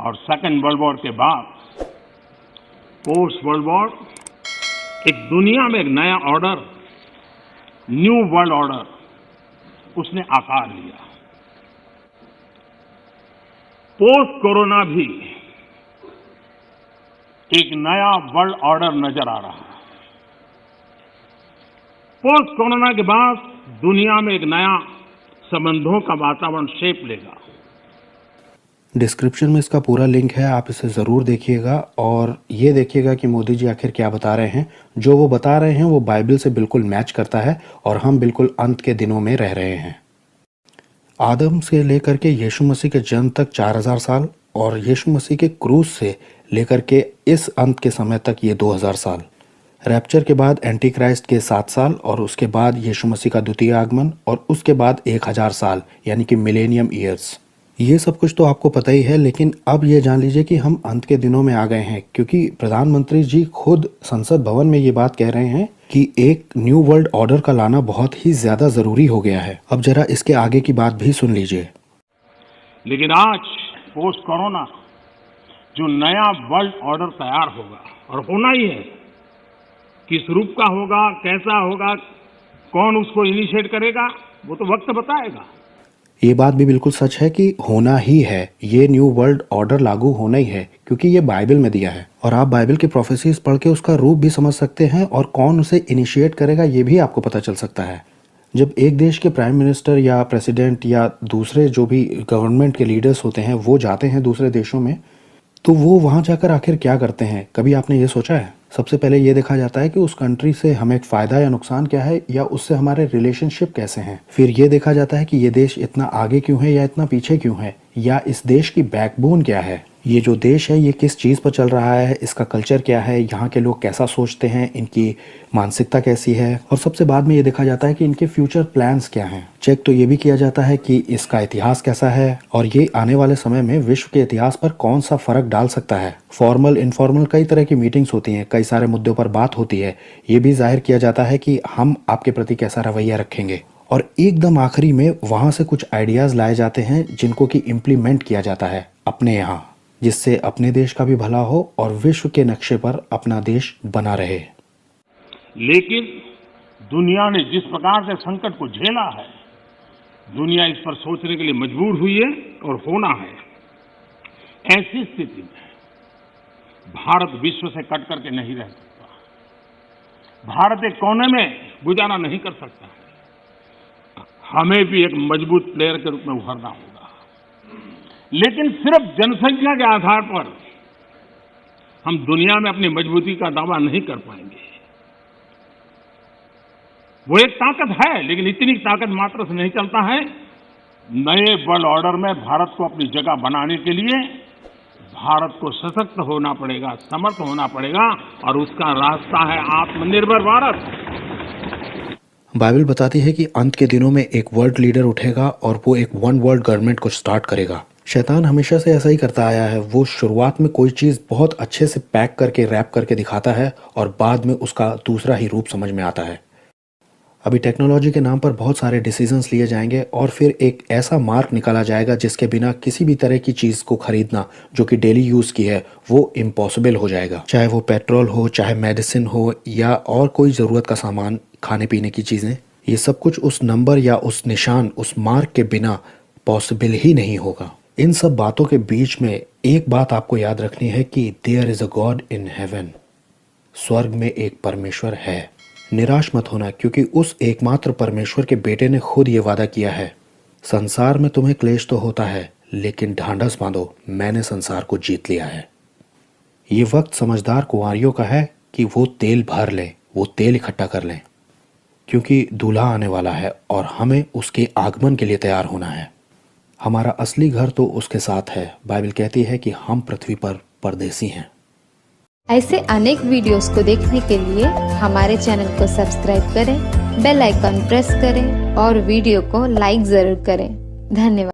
और second world war के बाद पोस्ट वर्ल्ड वॉर एक दुनिया में एक नया ऑर्डर, न्यू वर्ल्ड ऑर्डर उसने आकार लिया। पोस्ट कोरोना भी एक नया वर्ल्ड ऑर्डर नजर आ रहा है। पोस्ट कोरोना के बाद दुनिया में एक नया संबंधों का वातावरण शेप लेगा। डिस्क्रिप्शन में इसका पूरा लिंक है, आप इसे ज़रूर देखिएगा और ये देखिएगा कि मोदी जी आखिर क्या बता रहे हैं। जो वो बता रहे हैं वो बाइबल से बिल्कुल मैच करता है और हम बिल्कुल अंत के दिनों में रह रहे हैं। आदम से लेकर के यीशु मसीह के जन्म तक 4000 साल और यीशु मसीह के क्रूस से लेकर के इस अंत के समय तक ये 2000 साल। रैप्चर के बाद एंटी क्राइस्ट के 7 साल और उसके बाद यीशु मसीह का द्वितीय आगमन और उसके बाद 1000 साल यानी कि मिलेनियम ईयर्स। ये सब कुछ तो आपको पता ही है, लेकिन अब ये जान लीजिए कि हम अंत के दिनों में आ गए हैं, क्योंकि प्रधानमंत्री जी खुद संसद भवन में ये बात कह रहे हैं कि एक न्यू वर्ल्ड ऑर्डर का लाना बहुत ही ज्यादा जरूरी हो गया है। अब जरा इसके आगे की बात भी सुन लीजिए। लेकिन आज पोस्ट कोरोना जो नया वर्ल्ड ऑर्डर तैयार होगा और होना ही है, किस रूप का होगा, कैसा होगा, कौन उसको इनिशिएट करेगा, वो तो वक्त बताएगा। ये बात भी बिल्कुल सच है कि होना ही है, ये न्यू वर्ल्ड ऑर्डर लागू होना ही है, क्योंकि ये बाइबल में दिया है और आप बाइबल की प्रोफेसीज पढ़ के उसका रूप भी समझ सकते हैं और कौन उसे इनिशिएट करेगा ये भी आपको पता चल सकता है। जब एक देश के प्राइम मिनिस्टर या प्रेसिडेंट या दूसरे जो भी गवर्नमेंट के लीडर्स होते हैं वो जाते हैं दूसरे देशों में, तो वो वहाँ जाकर आखिर क्या करते हैं, कभी आपने ये सोचा है? सबसे पहले ये देखा जाता है कि उस कंट्री से हमें फ़ायदा या नुकसान क्या है या उससे हमारे रिलेशनशिप कैसे हैं। फिर ये देखा जाता है कि ये देश इतना आगे क्यों है या इतना पीछे क्यों है, या इस देश की बैकबोन क्या है, ये जो देश है ये किस चीज़ पर चल रहा है, इसका कल्चर क्या है, यहाँ के लोग कैसा सोचते हैं, इनकी मानसिकता कैसी है, और सबसे बाद में ये देखा जाता है कि इनके फ्यूचर प्लान्स क्या हैं। चेक तो ये भी किया जाता है कि इसका इतिहास कैसा है और ये आने वाले समय में विश्व के इतिहास पर कौन सा फर्क डाल सकता है। फॉर्मल इनफॉर्मल कई तरह की मीटिंग्स होती हैं, कई सारे मुद्दों पर बात होती है, ये भी जाहिर किया जाता है कि हम आपके प्रति कैसा रवैया रखेंगे। और एकदम आखिरी में वहाँ से कुछ आइडियाज़ लाए जाते हैं जिनको कि इम्प्लीमेंट किया जाता है अपने यहाँ, जिससे अपने देश का भी भला हो और विश्व के नक्शे पर अपना देश बना रहे। लेकिन दुनिया ने जिस प्रकार से संकट को झेला है, दुनिया इस पर सोचने के लिए मजबूर हुई है और होना है। ऐसी स्थिति में भारत विश्व से कट करके नहीं रह सकता। भारत एक कोने में गुजारा नहीं कर सकता। हमें भी एक मजबूत प्लेयर के रूप में उभरना होगा, लेकिन सिर्फ जनसंख्या के आधार पर हम दुनिया में अपनी मजबूती का दावा नहीं कर पाएंगे। वो एक ताकत है, लेकिन इतनी ताकत मात्र से नहीं चलता है। नए वर्ल्ड ऑर्डर में भारत को अपनी जगह बनाने के लिए भारत को सशक्त होना पड़ेगा, समर्थ होना पड़ेगा, और उसका रास्ता है आत्मनिर्भर भारत। बाइबल बताती है कि अंत के दिनों में एक वर्ल्ड लीडर उठेगा और वो एक वन वर्ल्ड गवर्नमेंट को स्टार्ट करेगा। शैतान हमेशा से ऐसा ही करता आया है। वो शुरुआत में कोई चीज़ बहुत अच्छे से पैक करके रैप करके दिखाता है और बाद में उसका दूसरा ही रूप समझ में आता है। अभी टेक्नोलॉजी के नाम पर बहुत सारे डिसीजंस लिए जाएंगे और फिर एक ऐसा मार्क निकाला जाएगा जिसके बिना किसी भी तरह की चीज़ को खरीदना जो कि डेली यूज़ की है वो इम्पॉसिबल हो जाएगा। चाहे वो पेट्रोल हो, चाहे मेडिसिन हो या और कोई ज़रूरत का सामान, खाने पीने की चीज़ें, ये सब कुछ उस नंबर या उस निशान, उस मार्क के बिना पॉसिबल ही नहीं होगा। इन सब बातों के बीच में एक बात आपको याद रखनी है कि there is a god in heaven. स्वर्ग में एक परमेश्वर है। निराश मत होना, क्योंकि उस एकमात्र परमेश्वर के बेटे ने खुद ये वादा किया है, संसार में तुम्हें क्लेश तो होता है, लेकिन ढांढस बांधो, मैंने संसार को जीत लिया है। ये वक्त समझदार कुंवारियों का है कि वो तेल भर लें, वो तेल इकट्ठा कर लें, क्योंकि दूल्हा आने वाला है और हमें उसके आगमन के लिए तैयार होना है। हमारा असली घर तो उसके साथ है। बाइबल कहती है कि हम पृथ्वी पर परदेसी हैं। ऐसे अनेक वीडियोस को देखने के लिए हमारे चैनल को सब्सक्राइब करें, बेल आइकन प्रेस करें और वीडियो को लाइक जरूर करें। धन्यवाद।